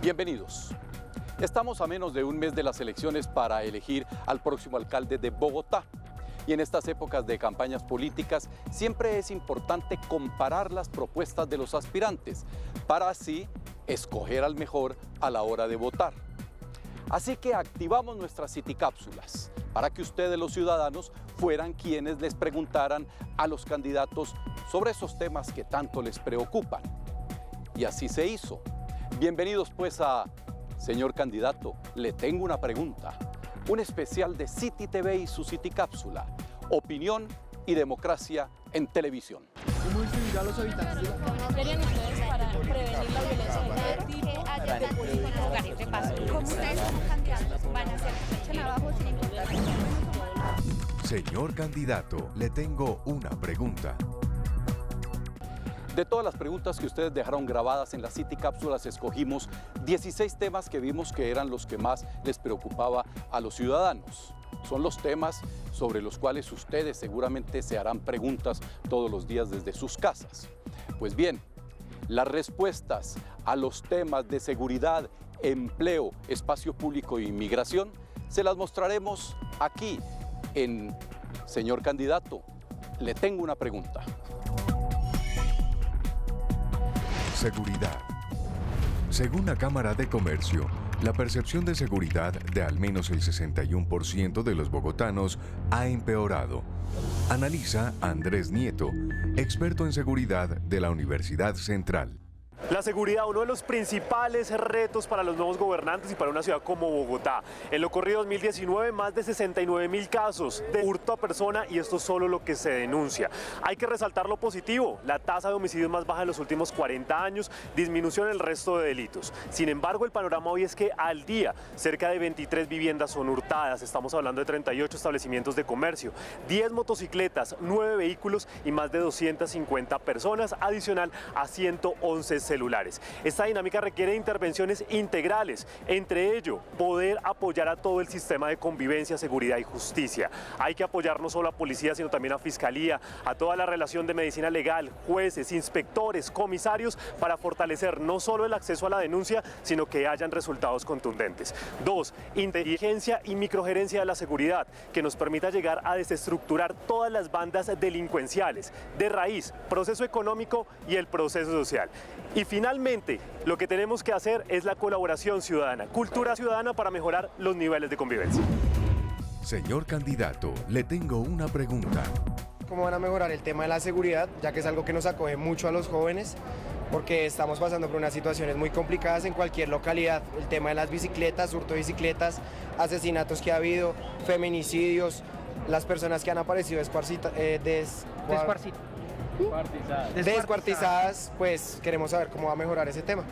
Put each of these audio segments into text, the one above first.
Bienvenidos. Estamos a menos de un mes de las elecciones para elegir al próximo alcalde de Bogotá. Y en estas épocas de campañas políticas siempre es importante comparar las propuestas de los aspirantes para así escoger al mejor a la hora de votar. Así que activamos nuestras citicápsulas para que ustedes, los ciudadanos, fueran quienes les preguntaran a los candidatos sobre esos temas que tanto les preocupan. Y así se hizo. Bienvenidos pues a Señor Candidato, le tengo una pregunta. Un especial de City TV y su citicápsula. Opinión y democracia en televisión. ¿Cómo influirá a los habitantes de la ¿Cómo harían ustedes para prevenir la violencia de tipo de público en los lugares de paso? ¿Cómo ustedes como candidatos van a hacer que se echen abajo sin importar? Señor Candidato, le tengo una pregunta. De todas las preguntas que ustedes dejaron grabadas en las citicápsulas, escogimos 16 temas que vimos que eran los que más les preocupaba a los ciudadanos. Son los temas sobre los cuales ustedes seguramente se harán preguntas todos los días desde sus casas. Pues bien, las respuestas a los temas de seguridad, empleo, espacio público e inmigración se las mostraremos aquí en Señor Candidato, le tengo una pregunta. Seguridad. Según la Cámara de Comercio, la percepción de seguridad de al menos el 61% de los bogotanos ha empeorado. Analiza Andrés Nieto, experto en seguridad de la Universidad Central. La seguridad, uno de los principales retos para los nuevos gobernantes y para una ciudad como Bogotá. En lo corrido 2019, más de 69.000 casos de hurto a persona y esto es solo lo que se denuncia. Hay que resaltar lo positivo, la tasa de homicidios más baja en los últimos 40 años, disminución en el resto de delitos. Sin embargo, el panorama hoy es que al día cerca de 23 viviendas son hurtadas, estamos hablando de 38 establecimientos de comercio, 10 motocicletas, 9 vehículos y más de 250 personas, adicional a 111 celulares. Esta dinámica requiere intervenciones integrales, entre ello, poder apoyar a todo el sistema de convivencia, seguridad y justicia. Hay que apoyar no solo a policía, sino también a fiscalía, a toda la relación de medicina legal, jueces, inspectores, comisarios, para fortalecer no solo el acceso a la denuncia, sino que hayan resultados contundentes. 2, inteligencia y microgerencia de la seguridad, que nos permita llegar a desestructurar todas las bandas delincuenciales, de raíz, proceso económico y el proceso social. Y finalmente, lo que tenemos que hacer es la colaboración ciudadana, cultura ciudadana para mejorar los niveles de convivencia. Señor Candidato, le tengo una pregunta. ¿Cómo van a mejorar el tema de la seguridad? Ya que es algo que nos acoge mucho a los jóvenes, porque estamos pasando por unas situaciones muy complicadas en cualquier localidad. El tema de las bicicletas, hurto de bicicletas, asesinatos que ha habido, feminicidios, las personas que han aparecido descuartizadas, pues queremos saber cómo va a mejorar ese tema.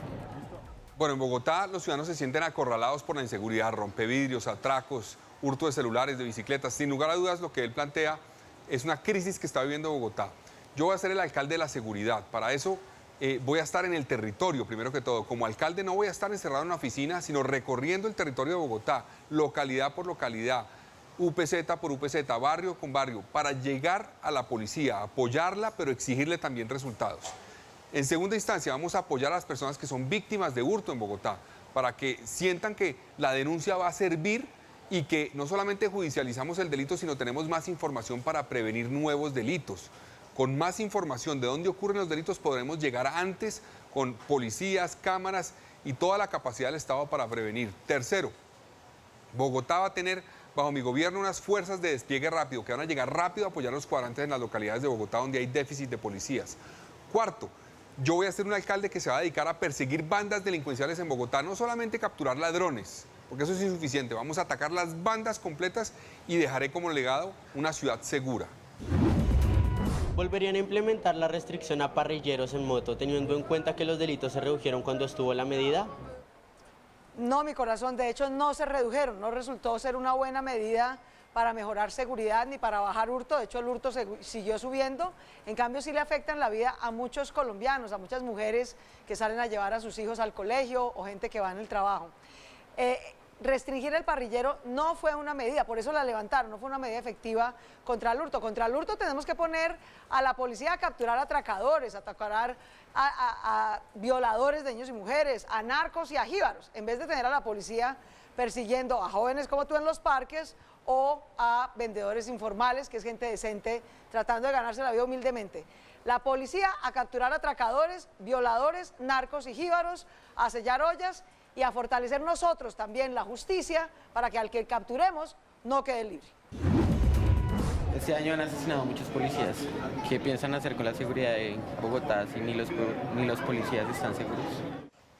Bueno, en Bogotá los ciudadanos se sienten acorralados por la inseguridad, rompevidrios, atracos, hurto de celulares, de bicicletas. Sin lugar a dudas, lo que él plantea es una crisis que está viviendo Bogotá. Yo voy a ser el alcalde de la seguridad. Para eso voy a estar en el territorio, primero que todo. Como alcalde no voy a estar encerrado en una oficina, sino recorriendo el territorio de Bogotá, localidad por localidad, UPZ por UPZ, barrio con barrio, para llegar a la policía, apoyarla, pero exigirle también resultados. En segunda instancia, vamos a apoyar a las personas que son víctimas de hurto en Bogotá, para que sientan que la denuncia va a servir y que no solamente judicializamos el delito, sino tenemos más información para prevenir nuevos delitos. Con más información de dónde ocurren los delitos podremos llegar antes con policías, cámaras y toda la capacidad del Estado para prevenir. Tercero, Bogotá va a tener bajo mi gobierno unas fuerzas de despliegue rápido que van a llegar rápido a apoyar a los cuadrantes en las localidades de Bogotá donde hay déficit de policías. Cuarto, yo voy a ser un alcalde que se va a dedicar a perseguir bandas delincuenciales en Bogotá, no solamente capturar ladrones, porque eso es insuficiente, vamos a atacar las bandas completas y dejaré como legado una ciudad segura. ¿Volverían a implementar la restricción a parrilleros en moto, teniendo en cuenta que los delitos se redujeron cuando estuvo la medida? No, mi corazón, de hecho no se redujeron, no resultó ser una buena medida para mejorar seguridad ni para bajar hurto, de hecho el hurto siguió subiendo, en cambio sí le afectan la vida a muchos colombianos, a muchas mujeres que salen a llevar a sus hijos al colegio o gente que va en el trabajo. restringir el parrillero no fue una medida, por eso la levantaron, no fue una medida efectiva contra el hurto. Contra el hurto tenemos que poner a la policía a capturar atracadores, a capturar a violadores de niños y mujeres, a narcos y a jíbaros, en vez de tener a la policía persiguiendo a jóvenes como tú en los parques o a vendedores informales, que es gente decente tratando de ganarse la vida humildemente. La policía a capturar atracadores, violadores, narcos y jíbaros, a sellar ollas y a fortalecer nosotros también la justicia para que al que capturemos no quede libre. Este año han asesinado a muchos policías. ¿Qué piensan hacer con la seguridad de Bogotá si ni los policías están seguros?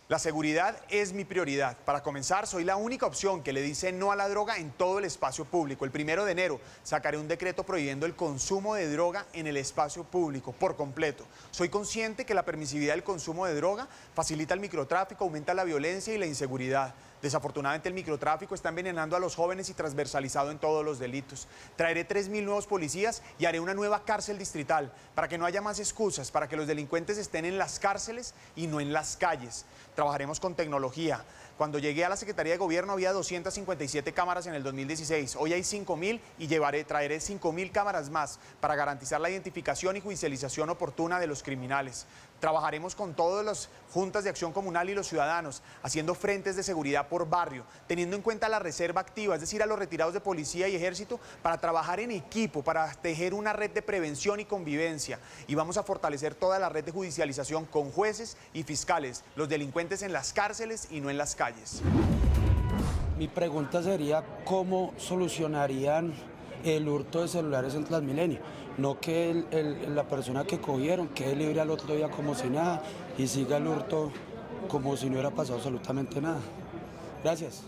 La seguridad es mi prioridad. Para comenzar, soy la única opción que le dice no a la droga en todo el espacio público. El 1 de enero sacaré un decreto prohibiendo el consumo de droga en el espacio público por completo. Soy consciente que la permisividad del consumo de droga facilita el microtráfico, aumenta la violencia y la inseguridad. Desafortunadamente el microtráfico está envenenando a los jóvenes y transversalizado en todos los delitos. Traeré 3.000 nuevos policías y haré una nueva cárcel distrital para que no haya más excusas, para que los delincuentes estén en las cárceles y no en las calles. Trabajaremos con tecnología. Cuando llegué a la Secretaría de Gobierno había 257 cámaras en el 2016. Hoy hay 5.000 y traeré 5.000 cámaras más para garantizar la identificación y judicialización oportuna de los criminales. Trabajaremos con todas las juntas de acción comunal y los ciudadanos, haciendo frentes de seguridad por barrio, teniendo en cuenta la reserva activa, es decir, a los retirados de policía y ejército, para trabajar en equipo, para tejer una red de prevención y convivencia. Y vamos a fortalecer toda la red de judicialización con jueces y fiscales, los delincuentes en las cárceles y no en las calles. Mi pregunta sería, ¿cómo solucionarían el hurto de celulares en Transmilenio? No que la persona que cogieron quede libre al otro día como si nada y siga el hurto como si no hubiera pasado absolutamente nada. Gracias.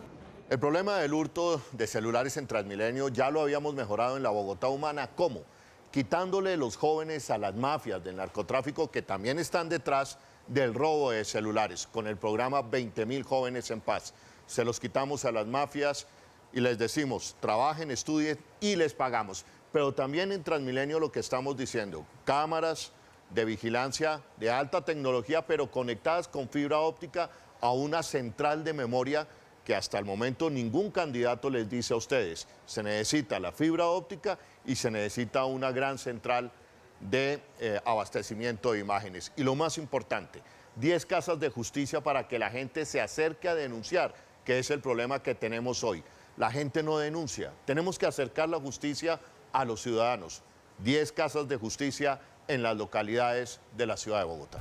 El problema del hurto de celulares en Transmilenio ya lo habíamos mejorado en la Bogotá humana. ¿Cómo? Quitándole los jóvenes a las mafias del narcotráfico que también están detrás del robo de celulares, con el programa 20.000 jóvenes en paz. Se los quitamos a las mafias y les decimos, trabajen, estudien y les pagamos. Pero también en Transmilenio lo que estamos diciendo, cámaras de vigilancia de alta tecnología, pero conectadas con fibra óptica a una central de memoria que hasta el momento ningún candidato les dice a ustedes. Se necesita la fibra óptica y se necesita una gran central de abastecimiento de imágenes. Y lo más importante, 10 casas de justicia para que la gente se acerque a denunciar, que es el problema que tenemos hoy. La gente no denuncia. Tenemos que acercar la justicia a los ciudadanos. 10 casas de justicia en las localidades de la ciudad de Bogotá.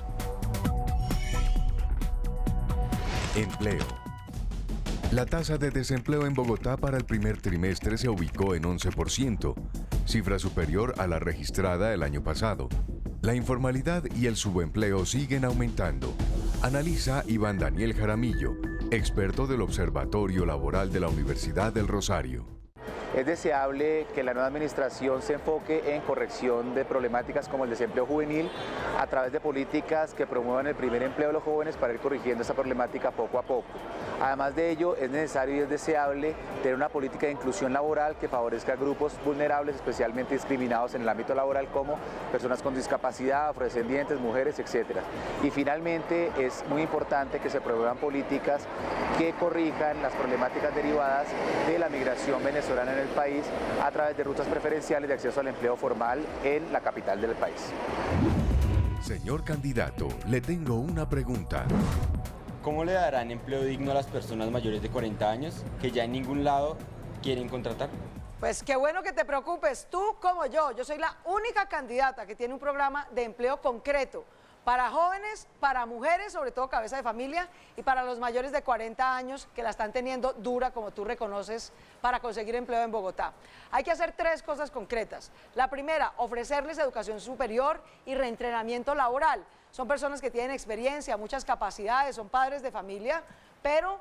Empleo. La tasa de desempleo en Bogotá para el primer trimestre se ubicó en 11%, cifra superior a la registrada el año pasado. La informalidad y el subempleo siguen aumentando. Analiza Iván Daniel Jaramillo, experto del Observatorio Laboral de la Universidad del Rosario. Es deseable que la nueva administración se enfoque en corrección de problemáticas como el desempleo juvenil a través de políticas que promuevan el primer empleo de los jóvenes para ir corrigiendo esa problemática poco a poco. Además de ello, es necesario y es deseable tener una política de inclusión laboral que favorezca a grupos vulnerables, especialmente discriminados en el ámbito laboral, como personas con discapacidad, afrodescendientes, mujeres, etc. Y finalmente, es muy importante que se promuevan políticas que corrijan las problemáticas derivadas de la migración venezolana en el país a través de rutas preferenciales de acceso al empleo formal en la capital del país. Señor candidato, le tengo una pregunta. ¿Cómo le darán empleo digno a las personas mayores de 40 años que ya en ningún lado quieren contratar? Pues qué bueno que te preocupes, tú como yo soy la única candidata que tiene un programa de empleo concreto para jóvenes, para mujeres, sobre todo cabeza de familia, y para los mayores de 40 años que la están teniendo dura, como tú reconoces, para conseguir empleo en Bogotá. Hay que hacer 3 cosas concretas. La primera, ofrecerles educación superior y reentrenamiento laboral. Son personas que tienen experiencia, muchas capacidades, son padres de familia, pero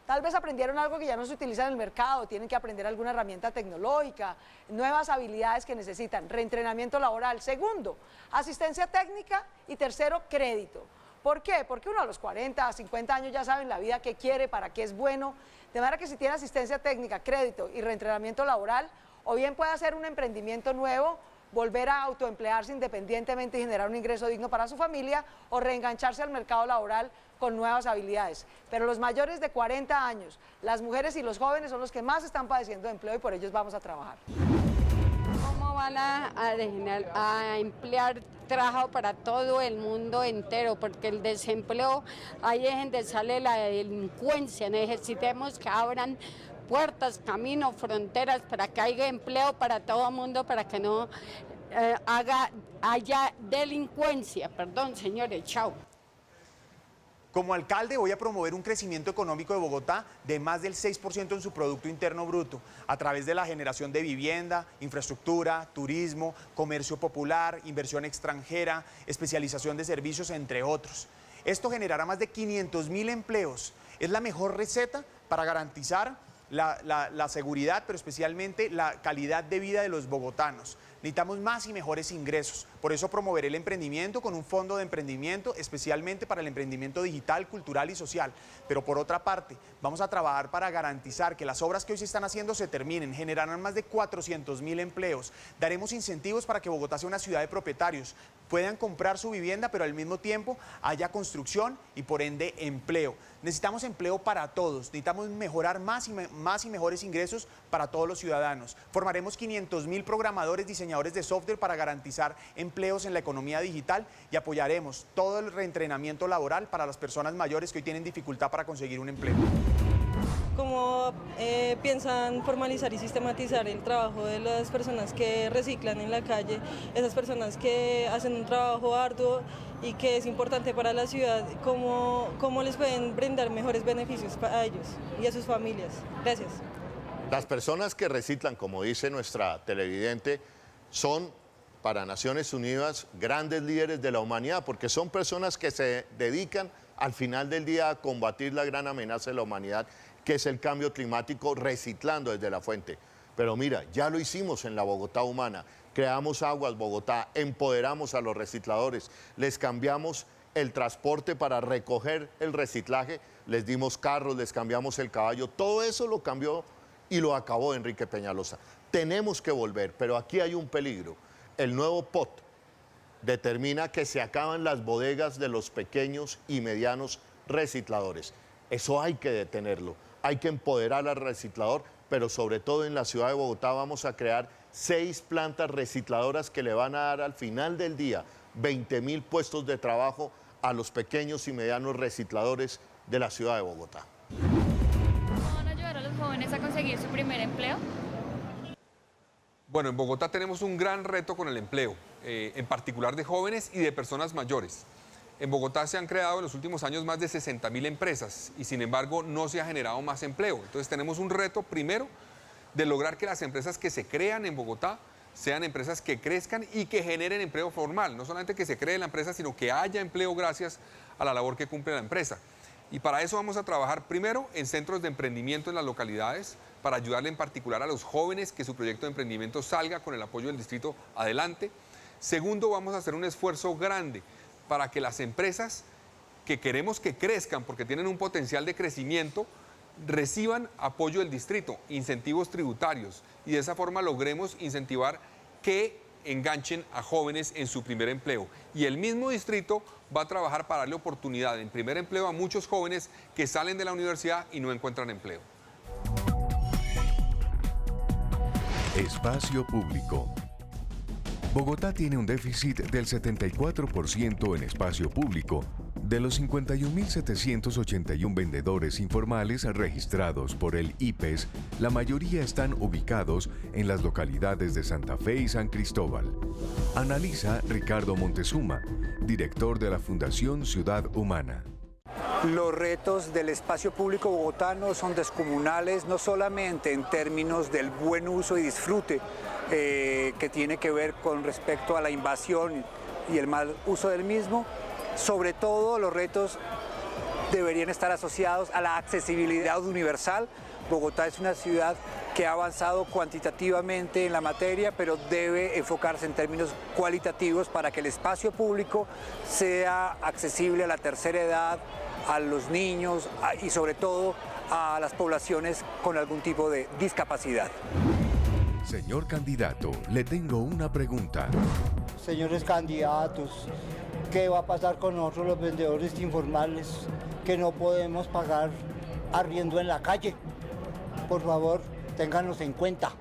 tal vez aprendieron algo que ya no se utiliza en el mercado, tienen que aprender alguna herramienta tecnológica, nuevas habilidades que necesitan, reentrenamiento laboral. Segundo, asistencia técnica y tercero, crédito. ¿Por qué? Porque uno a los 40, 50 años ya sabe en la vida qué quiere, para qué es bueno, de manera que si tiene asistencia técnica, crédito y reentrenamiento laboral, o bien puede hacer un emprendimiento nuevo, volver a autoemplearse independientemente y generar un ingreso digno para su familia o reengancharse al mercado laboral con nuevas habilidades. Pero los mayores de 40 años, las mujeres y los jóvenes son los que más están padeciendo de empleo y por ellos vamos a trabajar. ¿Cómo van a emplear trabajo para todo el mundo entero? Porque el desempleo, ahí es donde sale la delincuencia. Necesitemos que abran puertas, caminos, fronteras para que haya empleo para todo el mundo, para que no haya delincuencia. Perdón, señores, chao. Como alcalde voy a promover un crecimiento económico de Bogotá de más del 6% en su Producto Interno Bruto, a través de la generación de vivienda, infraestructura, turismo, comercio popular, inversión extranjera, especialización de servicios, entre otros. Esto generará más de 500.000 empleos. Es la mejor receta para garantizar la seguridad, pero especialmente la calidad de vida de los bogotanos. Necesitamos más y mejores ingresos. Por eso promoveré el emprendimiento con un fondo de emprendimiento, especialmente para el emprendimiento digital, cultural y social. Pero por otra parte, vamos a trabajar para garantizar que las obras que hoy se están haciendo se terminen. Generarán más de 400.000 empleos. Daremos incentivos para que Bogotá sea una ciudad de propietarios. Puedan comprar su vivienda, pero al mismo tiempo haya construcción y por ende empleo. Necesitamos empleo para todos. Necesitamos mejorar más y mejores ingresos para todos los ciudadanos. Formaremos 500.000 programadores, diseñadores de software para garantizar empleos en la economía digital y apoyaremos todo el reentrenamiento laboral para las personas mayores que hoy tienen dificultad para conseguir un empleo. ¿Cómo piensan formalizar y sistematizar el trabajo de las personas que reciclan en la calle, esas personas que hacen un trabajo arduo y que es importante para la ciudad? ¿Cómo les pueden brindar mejores beneficios a ellos y a sus familias? Gracias. Las personas que reciclan, como dice nuestra televidente, son para Naciones Unidas grandes líderes de la humanidad, porque son personas que se dedican al final del día a combatir la gran amenaza de la humanidad, que es el cambio climático, reciclando desde la fuente. Pero mira, ya lo hicimos en la Bogotá Humana, creamos Aguas Bogotá, empoderamos a los recicladores, les cambiamos el transporte para recoger el reciclaje, les dimos carros, les cambiamos el caballo, todo eso lo cambió y lo acabó Enrique Peñalosa. Tenemos que volver, pero aquí hay un peligro. El nuevo POT determina que se acaban las bodegas de los pequeños y medianos recicladores. Eso hay que detenerlo, hay que empoderar al reciclador, pero sobre todo en la ciudad de Bogotá vamos a crear 6 plantas recicladoras que le van a dar al final del día 20.000 puestos de trabajo a los pequeños y medianos recicladores de la ciudad de Bogotá. ¿Cómo van a ayudar a los jóvenes a conseguir su primer empleo? Bueno, en Bogotá tenemos un gran reto con el empleo, en particular de jóvenes y de personas mayores. En Bogotá se han creado en los últimos años más de 60.000 empresas y sin embargo no se ha generado más empleo. Entonces tenemos un reto primero de lograr que las empresas que se crean en Bogotá sean empresas que crezcan y que generen empleo formal. No solamente que se cree la empresa, sino que haya empleo gracias a la labor que cumple la empresa. Y para eso vamos a trabajar primero en centros de emprendimiento en las localidades, para ayudarle en particular a los jóvenes que su proyecto de emprendimiento salga con el apoyo del distrito adelante. Segundo, vamos a hacer un esfuerzo grande para que las empresas que queremos que crezcan porque tienen un potencial de crecimiento, reciban apoyo del distrito, incentivos tributarios, y de esa forma logremos incentivar que enganchen a jóvenes en su primer empleo. Y el mismo distrito va a trabajar para darle oportunidad en primer empleo a muchos jóvenes que salen de la universidad y no encuentran empleo. Espacio público. Bogotá tiene un déficit del 74% en espacio público. De los 51.781 vendedores informales registrados por el IPES, la mayoría están ubicados en las localidades de Santa Fe y San Cristóbal. Analiza Ricardo Montezuma, director de la Fundación Ciudad Humana. Los retos del espacio público bogotano son descomunales, no solamente en términos del buen uso y disfrute, que tiene que ver con respecto a la invasión y el mal uso del mismo. Sobre todo, los retos deberían estar asociados a la accesibilidad universal. Bogotá es una ciudad que ha avanzado cuantitativamente en la materia, pero debe enfocarse en términos cualitativos para que el espacio público sea accesible a la tercera edad, a los niños y sobre todo a las poblaciones con algún tipo de discapacidad. Señor candidato, le tengo una pregunta. Señores candidatos, ¿qué va a pasar con nosotros los vendedores informales que no podemos pagar arriendo en la calle? Por favor, ténganos en cuenta.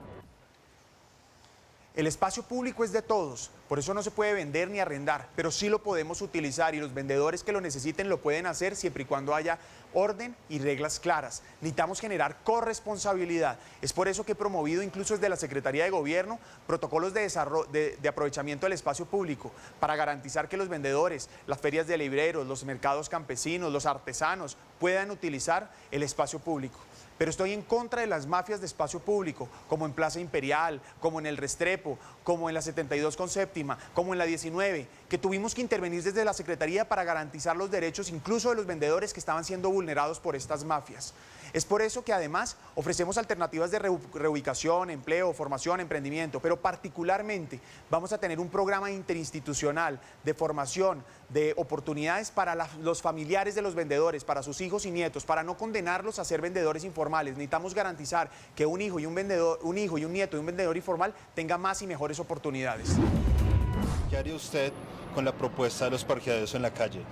El espacio público es de todos, por eso no se puede vender ni arrendar, pero sí lo podemos utilizar y los vendedores que lo necesiten lo pueden hacer siempre y cuando haya orden y reglas claras. Necesitamos generar corresponsabilidad. Es por eso que he promovido, incluso desde la Secretaría de Gobierno, protocolos de aprovechamiento del espacio público para garantizar que los vendedores, las ferias de libreros, los mercados campesinos, los artesanos puedan utilizar el espacio público. Pero estoy en contra de las mafias de espacio público, como en Plaza Imperial, como en el Restrepo, como en la 72 con séptima, como en la 19, que tuvimos que intervenir desde la Secretaría para garantizar los derechos incluso de los vendedores que estaban siendo vulnerados por estas mafias. Es por eso que además ofrecemos alternativas de reubicación, empleo, formación, emprendimiento, pero particularmente vamos a tener un programa interinstitucional de formación, de oportunidades para los familiares de los vendedores, para sus hijos y nietos, para no condenarlos a ser vendedores informales. Necesitamos garantizar que un hijo y un nieto de un vendedor informal tenga más y mejores oportunidades. ¿Qué haría usted con la propuesta de los parqueaderos en la calle?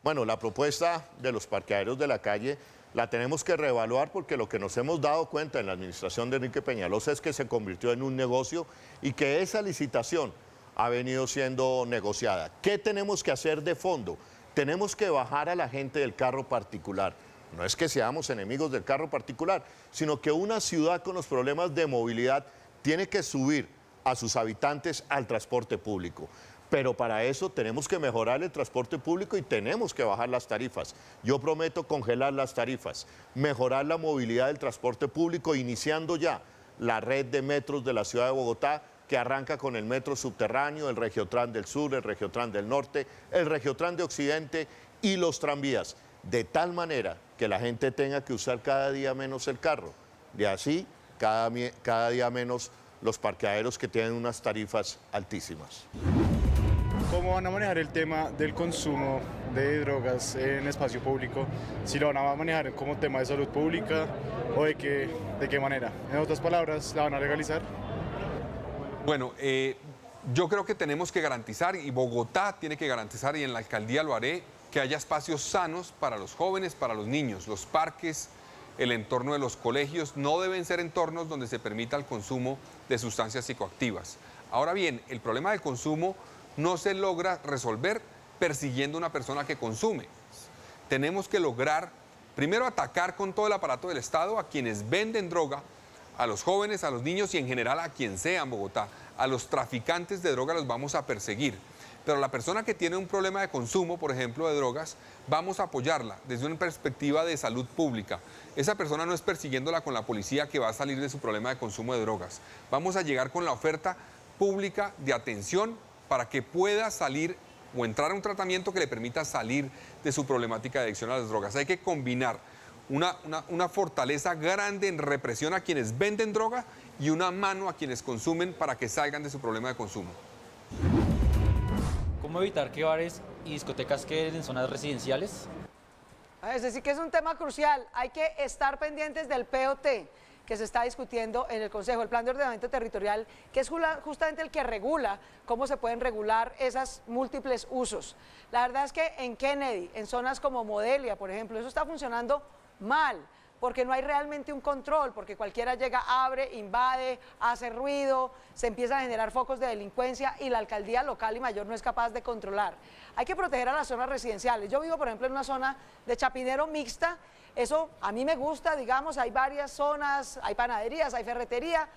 Bueno, la propuesta de los parqueaderos de la calle la tenemos que reevaluar porque lo que nos hemos dado cuenta en la administración de Enrique Peñalosa es que se convirtió en un negocio y que esa licitación ha venido siendo negociada. ¿Qué tenemos que hacer de fondo? Tenemos que bajar a la gente del carro particular. No es que seamos enemigos del carro particular, sino que una ciudad con los problemas de movilidad tiene que subir a sus habitantes al transporte público. Pero para eso tenemos que mejorar el transporte público y tenemos que bajar las tarifas. Yo prometo congelar las tarifas, mejorar la movilidad del transporte público, iniciando ya la red de metros de la ciudad de Bogotá, que arranca con el metro subterráneo, el Regiotrans del Sur, el Regiotrans del Norte, el Regiotrans de Occidente y los tranvías, de tal manera que la gente tenga que usar cada día menos el carro. De así, cada día menos los parqueaderos que tienen unas tarifas altísimas. ¿Cómo van a manejar el tema del consumo de drogas en espacio público? ¿Si lo van a manejar como tema de salud pública o de qué manera? En otras palabras, ¿la van a legalizar? Bueno, yo creo que tenemos que garantizar, y Bogotá tiene que garantizar, y en la alcaldía lo haré, que haya espacios sanos para los jóvenes, para los niños. Los parques, el entorno de los colegios no deben ser entornos donde se permita el consumo de sustancias psicoactivas. Ahora bien, el problema del consumo no se logra resolver persiguiendo a una persona que consume. Tenemos que lograr, primero, atacar con todo el aparato del Estado a quienes venden droga, a los jóvenes, a los niños y en general a quien sea en Bogotá. A los traficantes de droga los vamos a perseguir. Pero la persona que tiene un problema de consumo, por ejemplo, de drogas, vamos a apoyarla desde una perspectiva de salud pública. Esa persona no es persiguiéndola con la policía que va a salir de su problema de consumo de drogas. Vamos a llegar con la oferta pública de atención para que pueda salir o entrar a un tratamiento que le permita salir de su problemática de adicción a las drogas. Hay que combinar una fortaleza grande en represión a quienes venden droga y una mano a quienes consumen para que salgan de su problema de consumo. ¿Cómo evitar que bares y discotecas queden en zonas residenciales? Es decir, que es un tema crucial. Hay que estar pendientes del POT que se está discutiendo en el Consejo, el Plan de Ordenamiento Territorial, que es justamente el que regula cómo se pueden regular esos múltiples usos. La verdad es que en Kennedy, en zonas como Modelia, por ejemplo, eso está funcionando mal, porque no hay realmente un control, porque cualquiera llega, abre, invade, hace ruido, se empiezan a generar focos de delincuencia y la alcaldía local y mayor no es capaz de controlar. Hay que proteger a las zonas residenciales. Yo vivo, por ejemplo, en una zona de Chapinero mixta. Eso a mí me gusta, digamos, hay varias zonas, hay panaderías, hay ferretería,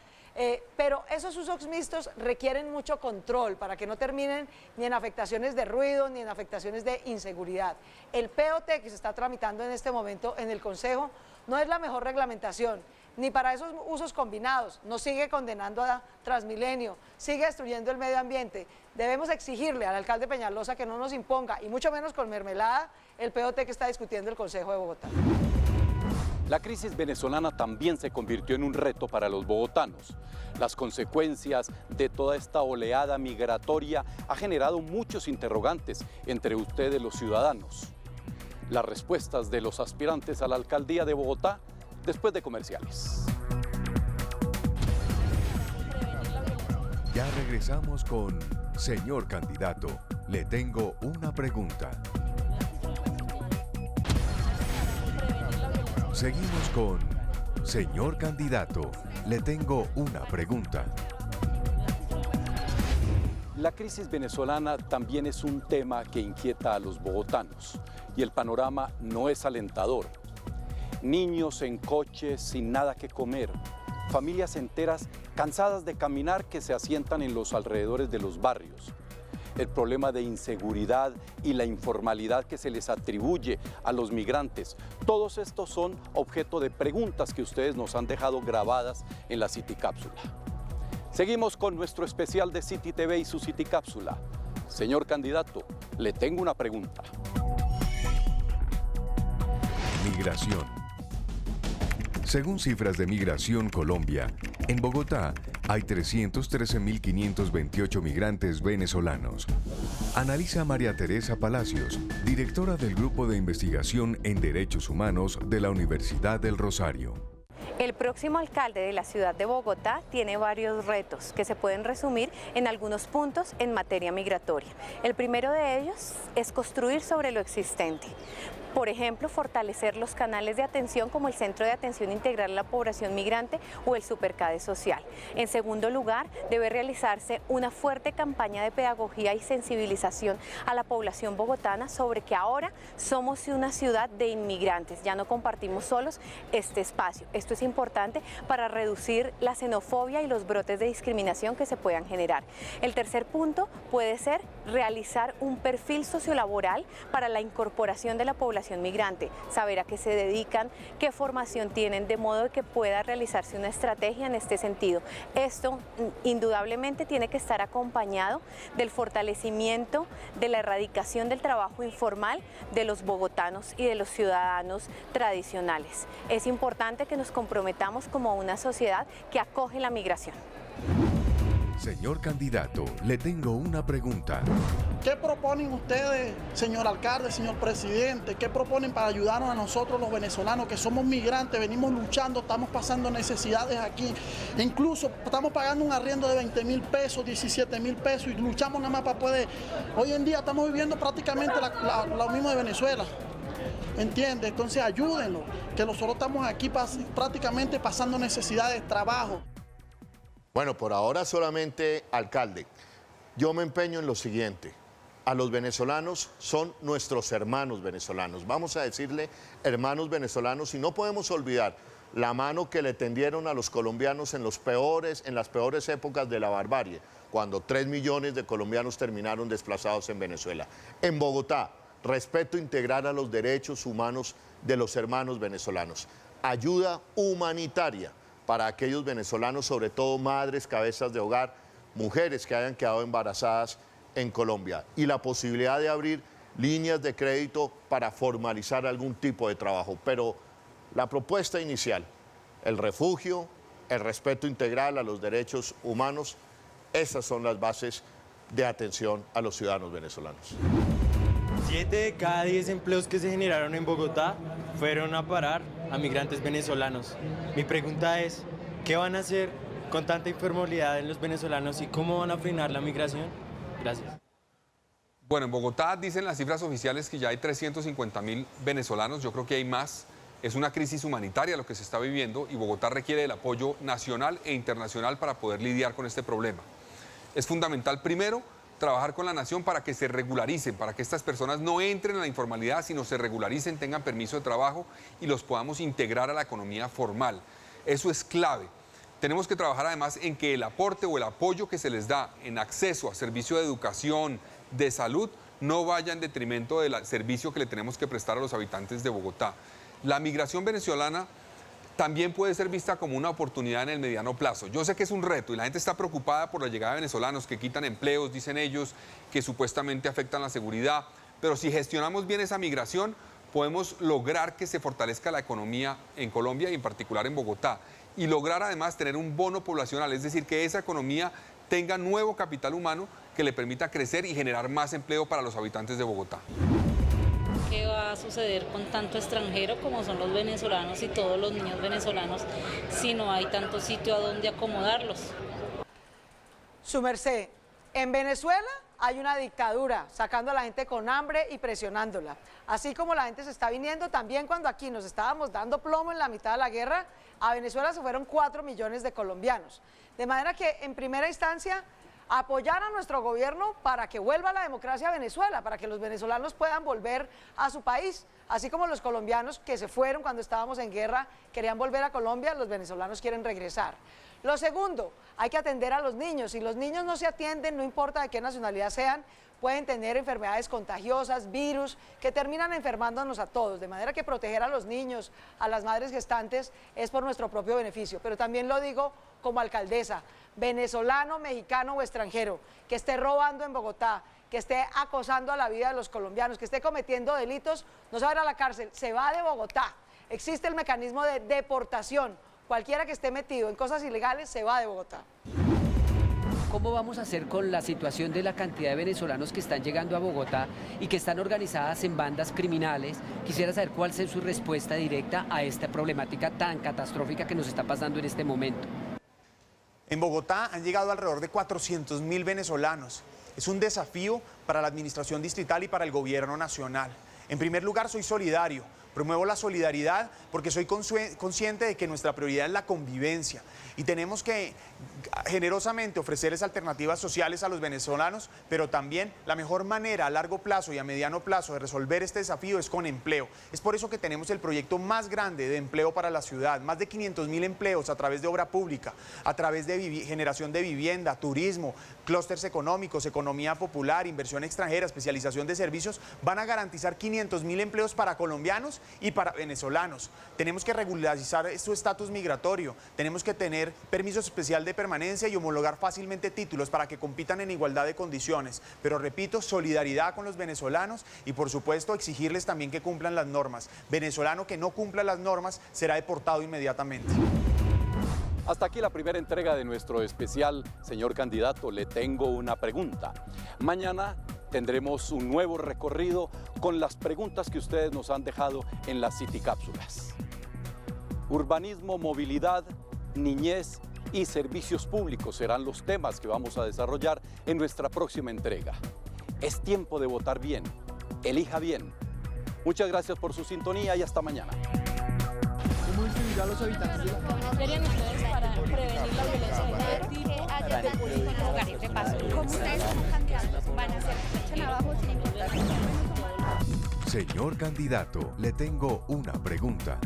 pero esos usos mixtos requieren mucho control para que no terminen ni en afectaciones de ruido ni en afectaciones de inseguridad. El POT que se está tramitando en este momento en el Consejo no es la mejor reglamentación, ni para esos usos combinados, nos sigue condenando a Transmilenio, sigue destruyendo el medio ambiente. Debemos exigirle al alcalde Peñalosa que no nos imponga, y mucho menos con mermelada, el POT que está discutiendo el Consejo de Bogotá. La crisis venezolana también se convirtió en un reto para los bogotanos. Las consecuencias de toda esta oleada migratoria ha generado muchos interrogantes entre ustedes los ciudadanos. Las respuestas de los aspirantes a la alcaldía de Bogotá después de comerciales. Ya regresamos con Señor Candidato, le tengo una pregunta. Seguimos con Señor Candidato, le tengo una pregunta. La crisis venezolana también es un tema que inquieta a los bogotanos y el panorama no es alentador. Niños en coches sin nada que comer, familias enteras cansadas de caminar que se asientan en los alrededores de los barrios. El problema de inseguridad y la informalidad que se les atribuye a los migrantes. Todos estos son objeto de preguntas que ustedes nos han dejado grabadas en la City Cápsula. Seguimos con nuestro especial de City TV y su City Cápsula. Señor candidato, le tengo una pregunta. Migración. Según cifras de Migración Colombia, en Bogotá hay 313.528 migrantes venezolanos. Analiza María Teresa Palacios, directora del Grupo de Investigación en Derechos Humanos de la Universidad del Rosario. El próximo alcalde de la ciudad de Bogotá tiene varios retos que se pueden resumir en algunos puntos en materia migratoria. El primero de ellos es construir sobre lo existente. Por ejemplo, fortalecer los canales de atención como el Centro de Atención Integral a la Población Migrante o el Supercade Social. En segundo lugar, debe realizarse una fuerte campaña de pedagogía y sensibilización a la población bogotana sobre que ahora somos una ciudad de inmigrantes, ya no compartimos solos este espacio. Esto es importante para reducir la xenofobia y los brotes de discriminación que se puedan generar. El tercer punto puede ser realizar un perfil sociolaboral para la incorporación de la población migrante, saber a qué se dedican, qué formación tienen, de modo que pueda realizarse una estrategia en este sentido. Esto indudablemente tiene que estar acompañado del fortalecimiento de la erradicación del trabajo informal de los bogotanos y de los ciudadanos tradicionales. Es importante que nos comprometamos como una sociedad que acoge la migración. Señor candidato, le tengo una pregunta. ¿Qué proponen ustedes, señor alcalde, señor presidente? ¿Qué proponen para ayudarnos a nosotros los venezolanos que somos migrantes, venimos luchando, estamos pasando necesidades aquí? Incluso estamos pagando un arriendo de 20.000 pesos, 17.000 pesos y luchamos nada más para poder... Hoy en día estamos viviendo prácticamente lo mismo de Venezuela. ¿Entiende? Entonces ayúdenlo, que nosotros estamos aquí prácticamente pasando necesidades, trabajo. Bueno, por ahora solamente alcalde. Yo me empeño en lo siguiente. A los venezolanos son nuestros hermanos venezolanos. Vamos a decirle hermanos venezolanos y no podemos olvidar la mano que le tendieron a los colombianos en las peores épocas de la barbarie, cuando 3 millones de colombianos terminaron desplazados en Venezuela. En Bogotá, respeto integral a los derechos humanos de los hermanos venezolanos. Ayuda humanitaria para aquellos venezolanos, sobre todo madres, cabezas de hogar, mujeres que hayan quedado embarazadas en Colombia. Y la posibilidad de abrir líneas de crédito para formalizar algún tipo de trabajo. Pero la propuesta inicial, el refugio, el respeto integral a los derechos humanos, esas son las bases de atención a los ciudadanos venezolanos. 7 de cada 10 empleos que se generaron en Bogotá fueron a parar a migrantes venezolanos. Mi pregunta es, ¿qué van a hacer con tanta informalidad en los venezolanos y cómo van a frenar la migración? Gracias. Bueno, en Bogotá dicen las cifras oficiales que ya hay 350.000 venezolanos, yo creo que hay más. Es una crisis humanitaria lo que se está viviendo y Bogotá requiere del apoyo nacional e internacional para poder lidiar con este problema. Es fundamental, primero, trabajar con la nación para que se regularicen, para que estas personas no entren en la informalidad, sino se regularicen, tengan permiso de trabajo y los podamos integrar a la economía formal. Eso es clave. Tenemos que trabajar además en que el aporte o el apoyo que se les da en acceso a servicio de educación, de salud, no vaya en detrimento del servicio que le tenemos que prestar a los habitantes de Bogotá. La migración venezolana también puede ser vista como una oportunidad en el mediano plazo. Yo sé que es un reto y la gente está preocupada por la llegada de venezolanos que quitan empleos, dicen ellos, que supuestamente afectan la seguridad, pero si gestionamos bien esa migración, podemos lograr que se fortalezca la economía en Colombia y en particular en Bogotá, y lograr además tener un bono poblacional, es decir, que esa economía tenga nuevo capital humano que le permita crecer y generar más empleo para los habitantes de Bogotá. ¿Qué va a suceder con tanto extranjero como son los venezolanos y todos los niños venezolanos si no hay tanto sitio a donde acomodarlos? Su merced, en Venezuela hay una dictadura, sacando a la gente con hambre y presionándola. Así como la gente se está viniendo, también cuando aquí nos estábamos dando plomo en la mitad de la guerra, a Venezuela se fueron 4 millones de colombianos. De manera que, en primera instancia, apoyar a nuestro gobierno para que vuelva la democracia a Venezuela, para que los venezolanos puedan volver a su país, así como los colombianos que se fueron cuando estábamos en guerra, querían volver a Colombia, los venezolanos quieren regresar. Lo segundo, hay que atender a los niños. Si los niños no se atienden, no importa de qué nacionalidad sean, pueden tener enfermedades contagiosas, virus, que terminan enfermándonos a todos. De manera que proteger a los niños, a las madres gestantes, es por nuestro propio beneficio. Pero también lo digo como alcaldesa, venezolano, mexicano o extranjero, que esté robando en Bogotá, que esté acosando a la vida de los colombianos, que esté cometiendo delitos, no se va a ir a la cárcel, se va de Bogotá. Existe el mecanismo de deportación. Cualquiera que esté metido en cosas ilegales se va de Bogotá. ¿Cómo vamos a hacer con la situación de la cantidad de venezolanos que están llegando a Bogotá y que están organizadas en bandas criminales? Quisiera saber cuál es su respuesta directa a esta problemática tan catastrófica que nos está pasando en este momento. En Bogotá han llegado alrededor de 400.000 venezolanos. Es un desafío para la administración distrital y para el gobierno nacional. En primer lugar, soy solidario. Promuevo la solidaridad porque soy consciente de que nuestra prioridad es la convivencia y tenemos que generosamente ofrecerles alternativas sociales a los venezolanos, pero también la mejor manera a largo plazo y a mediano plazo de resolver este desafío es con empleo. Es por eso que tenemos el proyecto más grande de empleo para la ciudad, más de 500.000 empleos a través de obra pública, a través de generación de vivienda, turismo, clústeres económicos, economía popular, inversión extranjera, especialización de servicios, van a garantizar 500.000 empleos para colombianos y para venezolanos. Tenemos que regularizar su estatus migratorio, tenemos que tener permiso especial de permanencia y homologar fácilmente títulos para que compitan en igualdad de condiciones. Pero repito, solidaridad con los venezolanos y por supuesto exigirles también que cumplan las normas. Venezolano que no cumpla las normas será deportado inmediatamente. Hasta aquí la primera entrega de nuestro especial. Señor candidato, le tengo una pregunta. Mañana tendremos un nuevo recorrido con las preguntas que ustedes nos han dejado en las City Cápsulas. Urbanismo, movilidad, niñez y servicios públicos serán los temas que vamos a desarrollar en nuestra próxima entrega. Es tiempo de votar bien. Elija bien. Muchas gracias por su sintonía y hasta mañana. ¿Cómo influirá a los habitantes de la ¿Cómo harían ustedes para prevenir la violencia de tipo de público en los lugares de paso? ¿Cómo ustedes como candidatos van a hacer que se echen abajo sin importar? Señor candidato, le tengo una pregunta.